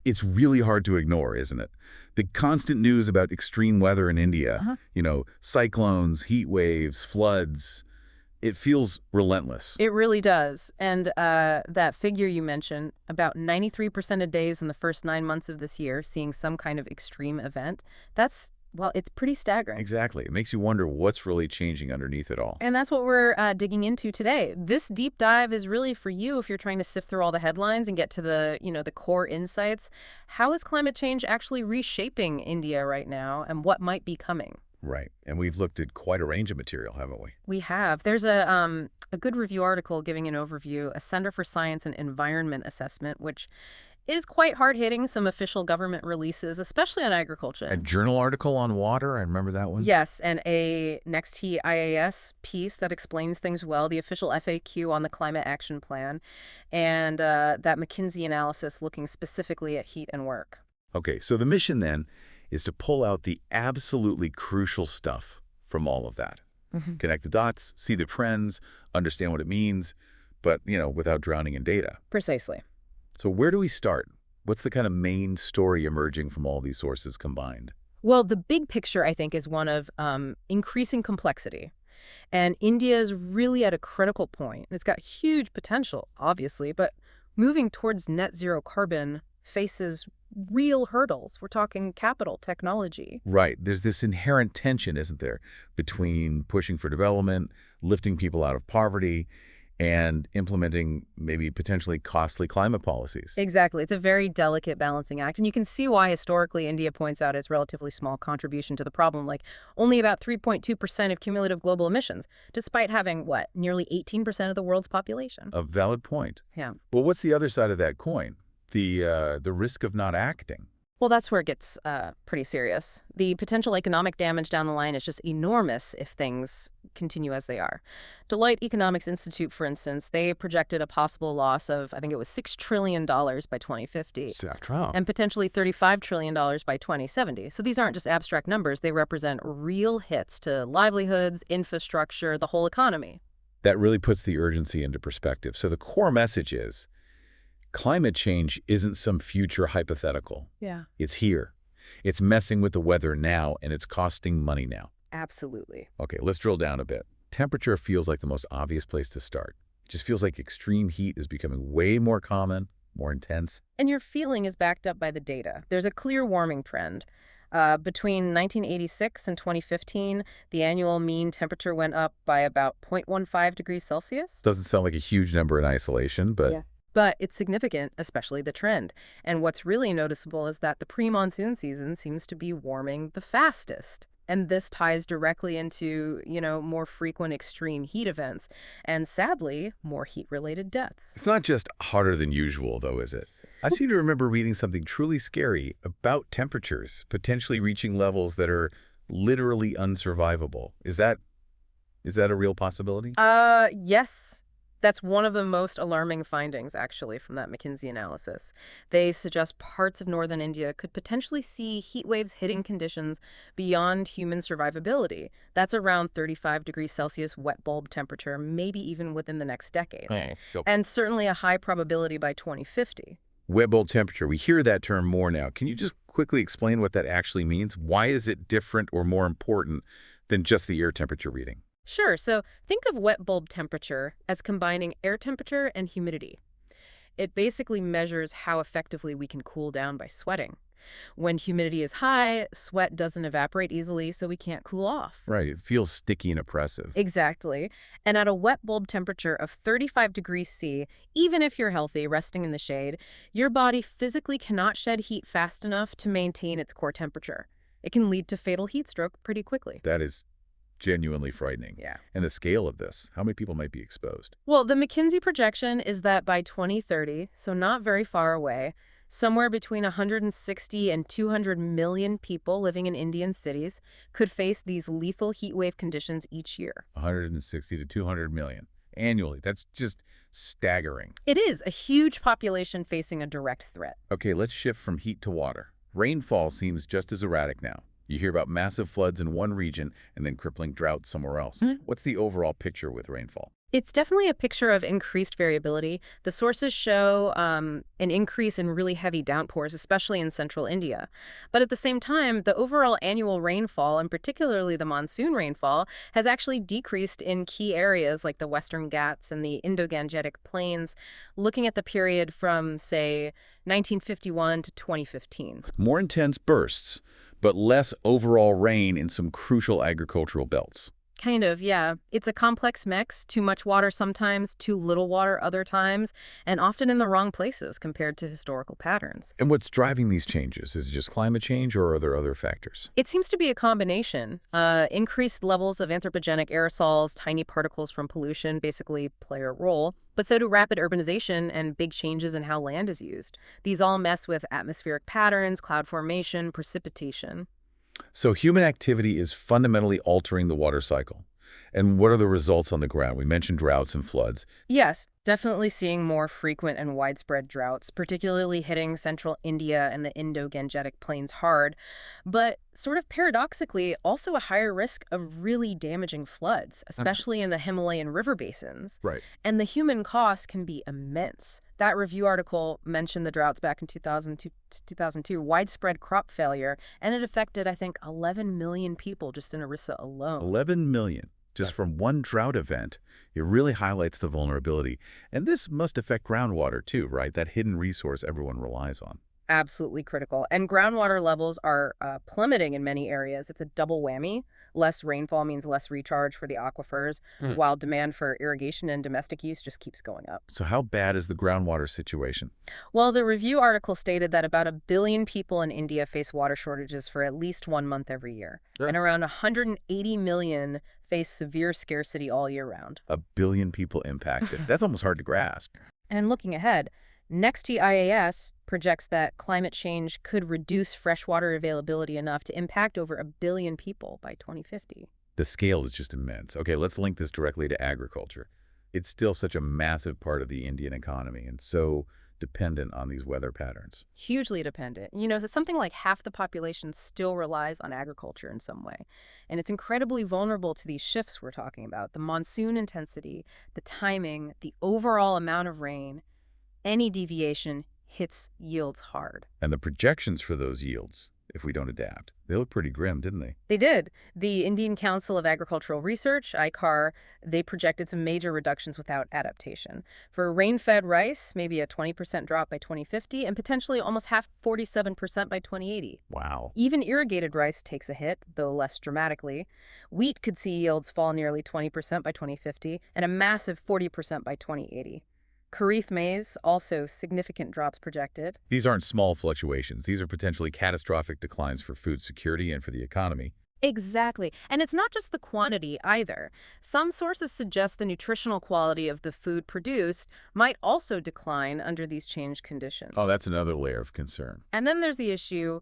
It's really hard to ignore, isn't it? The constant news about extreme weather in India, Uh-huh. cyclones, heat waves, floods, it feels relentless. It really does. And that figure you mentioned, about 93% of days in the first 9 months of this year seeing some kind of extreme event, well, it's pretty staggering. Exactly. It makes you wonder what's really changing underneath it all. And that's what we're digging into today. This deep dive is really for you if you're trying to sift through all the headlines and get to the core insights. How is climate change actually reshaping India right now, and what might be coming? Right. And we've looked at quite a range of material, haven't we? We have. There's a good review article giving an overview, a Center for Science and Environment Assessment, which is quite hard-hitting, some official government releases, especially on agriculture. A journal article on water, I remember that one. Yes, and a Next IAS piece that explains things well, the official FAQ on the Climate Action Plan, and that McKinsey analysis looking specifically at heat and work. Okay, so the mission then is to pull out the absolutely crucial stuff from all of that. Connect the dots, see the trends, understand what it means, but, without drowning in data. Precisely. So where do we start? What's the kind of main story emerging from all these sources combined? Well, the big picture, I think, is one of increasing complexity. And India is really at a critical point. It's got huge potential, obviously, but moving towards net zero carbon faces real hurdles. We're talking capital, technology. Right. There's this inherent tension, isn't there, between pushing for development, lifting people out of poverty, and implementing maybe potentially costly climate policies. Exactly. It's a very delicate balancing act. And you can see why historically India points out its relatively small contribution to the problem, like only about 3.2% of cumulative global emissions, despite having, nearly 18% of the world's population. A valid point. Yeah. Well, what's the other side of that coin? The risk of not acting. Well, that's where it gets pretty serious. The potential economic damage down the line is just enormous if things continue as they are. Deloitte Economics Institute, for instance, they projected a possible loss of, I think it was $6 trillion by 2050. And potentially $35 trillion by 2070. So these aren't just abstract numbers. They represent real hits to livelihoods, infrastructure, the whole economy. That really puts the urgency into perspective. So the core message is, climate change isn't some future hypothetical. Yeah. It's here. It's messing with the weather now, and it's costing money now. Absolutely. Okay, let's drill down a bit. Temperature feels like the most obvious place to start. It just feels like extreme heat is becoming way more common, more intense. And your feeling is backed up by the data. There's a clear warming trend. Between 1986 and 2015, the annual mean temperature went up by about 0.15 degrees Celsius. Doesn't sound like a huge number in isolation, but... Yeah. But it's significant, especially the trend. And what's really noticeable is that the pre-monsoon season seems to be warming the fastest. And this ties directly into, more frequent extreme heat events and, sadly, more heat-related deaths. It's not just hotter than usual, though, is it? I seem to remember reading something truly scary about temperatures potentially reaching levels that are literally unsurvivable. Is that a real possibility? Yes. That's one of the most alarming findings, actually, from that McKinsey analysis. They suggest parts of northern India could potentially see heat waves hitting conditions beyond human survivability. That's around 35 degrees Celsius wet bulb temperature, maybe even within the next decade. And certainly a high probability by 2050. Wet bulb temperature. We hear that term more now. Can you just quickly explain what that actually means? Why is it different or more important than just the air temperature reading? Sure. So think of wet bulb temperature as combining air temperature and humidity. It basically measures how effectively we can cool down by sweating. When humidity is high, sweat doesn't evaporate easily, so we can't cool off. Right. It feels sticky and oppressive. Exactly. And at a wet bulb temperature of 35 degrees C, even if you're healthy, resting in the shade, your body physically cannot shed heat fast enough to maintain its core temperature. It can lead to fatal heat stroke pretty quickly. That is genuinely frightening. Yeah. And the scale of this, how many people might be exposed? Well, the McKinsey projection is that by 2030, so not very far away, somewhere between 160 and 200 million people living in Indian cities could face these lethal heat wave conditions each year. 160 to 200 million annually. That's just staggering. It is a huge population facing a direct threat. Okay, let's shift from heat to water. Rainfall seems just as erratic now. You hear about massive floods in one region and then crippling drought somewhere else. What's the overall picture with rainfall? It's definitely a picture of increased variability. The sources show an increase in really heavy downpours, especially in central India. But at the same time, the overall annual rainfall, and particularly the monsoon rainfall, has actually decreased in key areas like the Western Ghats and the Indo-Gangetic Plains, looking at the period from, say, 1951 to 2015. More intense bursts, but less overall rain in some crucial agricultural belts. Kind of, yeah. It's a complex mix, too much water sometimes, too little water other times, and often in the wrong places compared to historical patterns. And what's driving these changes? Is it just climate change, or are there other factors? It seems to be a combination. Increased levels of anthropogenic aerosols, tiny particles from pollution basically play a role, but so do rapid urbanization and big changes in how land is used. These all mess with atmospheric patterns, cloud formation, precipitation. So human activity is fundamentally altering the water cycle. And what are the results on the ground? We mentioned droughts and floods. Yes, definitely seeing more frequent and widespread droughts, particularly hitting central India and the Indo-Gangetic Plains hard, but sort of paradoxically, also a higher risk of really damaging floods, especially in the Himalayan river basins. Right. And the human cost can be immense. That review article mentioned the droughts back in 2002, widespread crop failure, and it affected, I think, 11 million people just in Orissa alone. 11 million. Just from one drought event, it really highlights the vulnerability. And this must affect groundwater too, right? That hidden resource everyone relies on. Absolutely critical. And groundwater levels are plummeting in many areas. It's a double whammy. Less rainfall means less recharge for the aquifers, while demand for irrigation and domestic use just keeps going up. So how bad is the groundwater situation? Well, the review article stated that about 1 billion people in India face water shortages for at least 1 month every year, and around 180 million face severe scarcity all year round. 1 billion people impacted. That's almost hard to grasp. And looking ahead, NextIAS projects that climate change could reduce freshwater availability enough to impact over 1 billion people by 2050. The scale is just immense. Okay, let's link this directly to agriculture. It's still such a massive part of the Indian economy and so dependent on these weather patterns. Hugely dependent. You know, so something like half the population still relies on agriculture in some way. And it's incredibly vulnerable to these shifts we're talking about. The monsoon intensity, the timing, the overall amount of rain. Any deviation hits yields hard. And the projections for those yields, if we don't adapt, they look pretty grim, didn't they? They did. The Indian Council of Agricultural Research, ICAR, they projected some major reductions without adaptation. For rain-fed rice, maybe a 20% drop by 2050, and potentially almost half, 47% by 2080. Wow. Even irrigated rice takes a hit, though less dramatically. Wheat could see yields fall nearly 20% by 2050, and a massive 40% by 2080. Kharif maize, also significant drops projected. These aren't small fluctuations. These are potentially catastrophic declines for food security and for the economy. Exactly. And it's not just the quantity either. Some sources suggest the nutritional quality of the food produced might also decline under these changed conditions. Oh, that's another layer of concern. And then there's the issue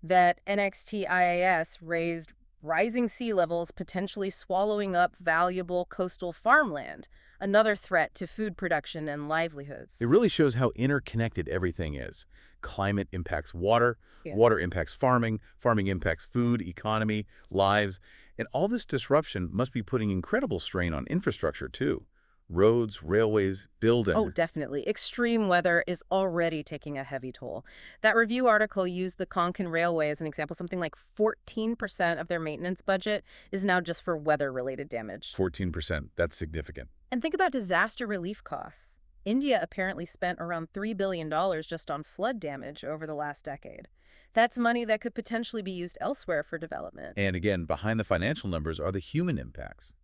that NXTIAS raised rising sea levels potentially swallowing up valuable coastal farmland, another threat to food production and livelihoods. It really shows how interconnected everything is. Climate impacts water, water impacts farming, farming impacts food, economy, lives, and all this disruption must be putting incredible strain on infrastructure too. Roads, railways, building. Oh, definitely. Extreme weather is already taking a heavy toll. That review article used the Konkan Railway as an example. Something like 14% of their maintenance budget is now just for weather-related damage. 14%, that's significant. And think about disaster relief costs. India apparently spent around $3 billion just on flood damage over the last decade. That's money that could potentially be used elsewhere for development. And again, behind the financial numbers are the human impacts.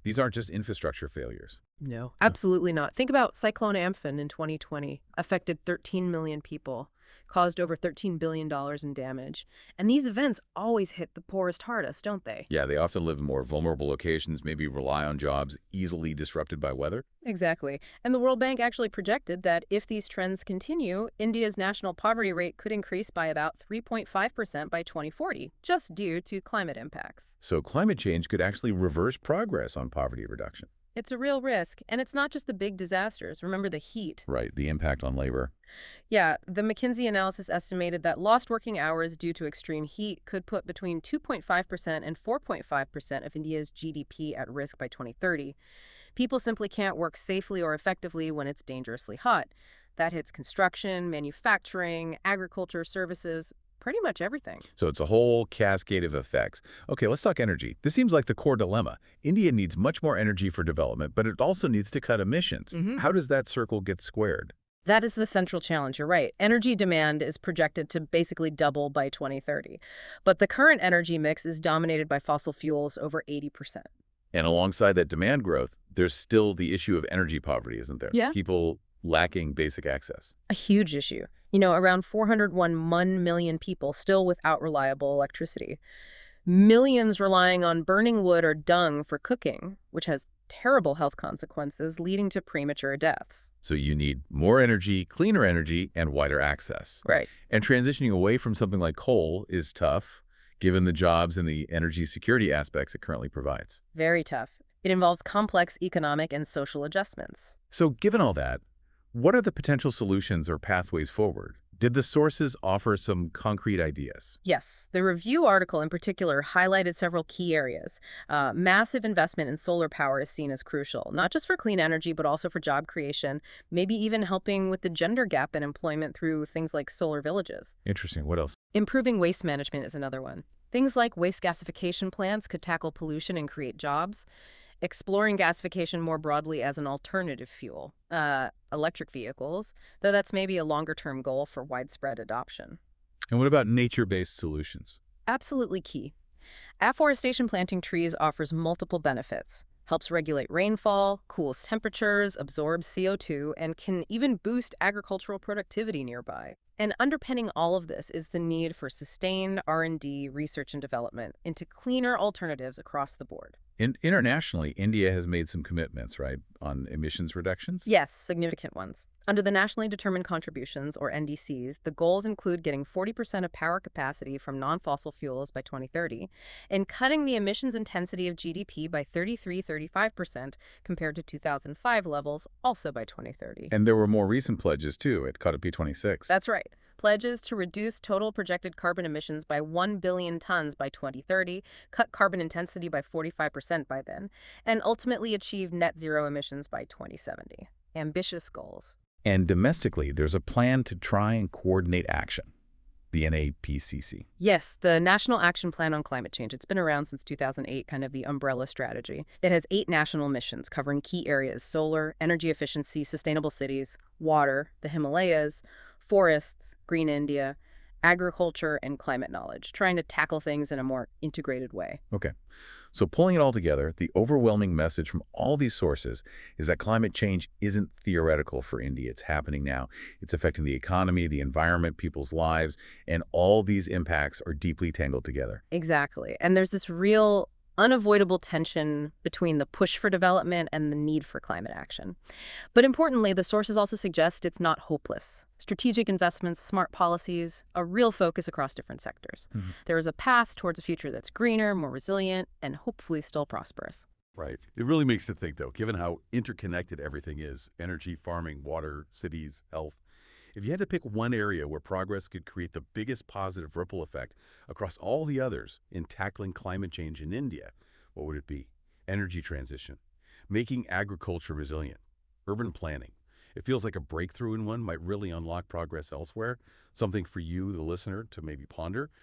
These aren't just infrastructure failures. No, absolutely not. Think about Cyclone Amphan in 2020. Affected 13 million people, caused over $13 billion in damage. And these events always hit the poorest hardest, don't they? Yeah, they often live in more vulnerable locations, maybe rely on jobs easily disrupted by weather. Exactly. And the World Bank actually projected that if these trends continue, India's national poverty rate could increase by about 3.5% by 2040, just due to climate impacts. So climate change could actually reverse progress on poverty reduction. It's a real risk, and it's not just the big disasters. Remember the heat. Right, the impact on labor. Yeah, the McKinsey analysis estimated that lost working hours due to extreme heat could put between 2.5% and 4.5% of India's GDP at risk by 2030. People simply can't work safely or effectively when it's dangerously hot. That hits construction, manufacturing, agriculture, services, pretty much everything. So it's a whole cascade of effects. Okay, let's talk energy. This seems like the core dilemma. India needs much more energy for development, but it also needs to cut emissions. How does that circle get squared? That is the central challenge, you're right. Energy demand is projected to basically double by 2030. But the current energy mix is dominated by fossil fuels over 80%. And alongside that demand growth, there's still the issue of energy poverty, isn't there? Yeah. People lacking basic access. A huge issue. Around 401 million people still without reliable electricity. Millions relying on burning wood or dung for cooking, which has terrible health consequences, leading to premature deaths. So you need more energy, cleaner energy, and wider access. Right. And transitioning away from something like coal is tough, given the jobs and the energy security aspects it currently provides. Very tough. It involves complex economic and social adjustments. So given all that, what are the potential solutions or pathways forward? Did the sources offer some concrete ideas? Yes, the review article in particular highlighted several key areas. Massive investment in solar power is seen as crucial, not just for clean energy, but also for job creation, maybe even helping with the gender gap in employment through things like solar villages. Interesting. What else? Improving waste management is another one. Things like waste gasification plants could tackle pollution and create jobs. Exploring gasification more broadly as an alternative fuel, electric vehicles, though that's maybe a longer-term goal for widespread adoption. And what about nature-based solutions? Absolutely key. Afforestation planting trees offers multiple benefits. Helps regulate rainfall, cools temperatures, absorbs CO2, and can even boost agricultural productivity nearby. And underpinning all of this is the need for sustained R&D, research and development, into cleaner alternatives across the board. Internationally, India has made some commitments, right, on emissions reductions? Yes, significant ones. Under the Nationally Determined Contributions, or NDCs, the goals include getting 40% of power capacity from non-fossil fuels by 2030 and cutting the emissions intensity of GDP by 33–35% compared to 2005 levels, also by 2030. And there were more recent pledges, too, at COP26. That's right. Pledges to reduce total projected carbon emissions by 1 billion tons by 2030, cut carbon intensity by 45% by then, and ultimately achieve net zero emissions by 2070. Ambitious goals. And domestically, there's a plan to try and coordinate action, the NAPCC. Yes, the National Action Plan on Climate Change. It's been around since 2008, kind of the umbrella strategy. It has 8 national missions covering key areas: solar, energy efficiency, sustainable cities, water, the Himalayas, forests, green India, agriculture, and climate knowledge, trying to tackle things in a more integrated way. Okay. So pulling it all together, the overwhelming message from all these sources is that climate change isn't theoretical for India. It's happening now. It's affecting the economy, the environment, people's lives, and all these impacts are deeply tangled together. Exactly. And there's this real unavoidable tension between the push for development and the need for climate action. But importantly, the sources also suggest it's not hopeless. Strategic investments, smart policies, a real focus across different sectors. There is a path towards a future that's greener, more resilient, and hopefully still prosperous. Right. It really makes you think, though, given how interconnected everything is: energy, farming, water, cities, health. If you had to pick one area where progress could create the biggest positive ripple effect across all the others in tackling climate change in India, what would it be? Energy transition, making agriculture resilient, urban planning. It feels like a breakthrough in one might really unlock progress elsewhere, something for you, the listener, to maybe ponder.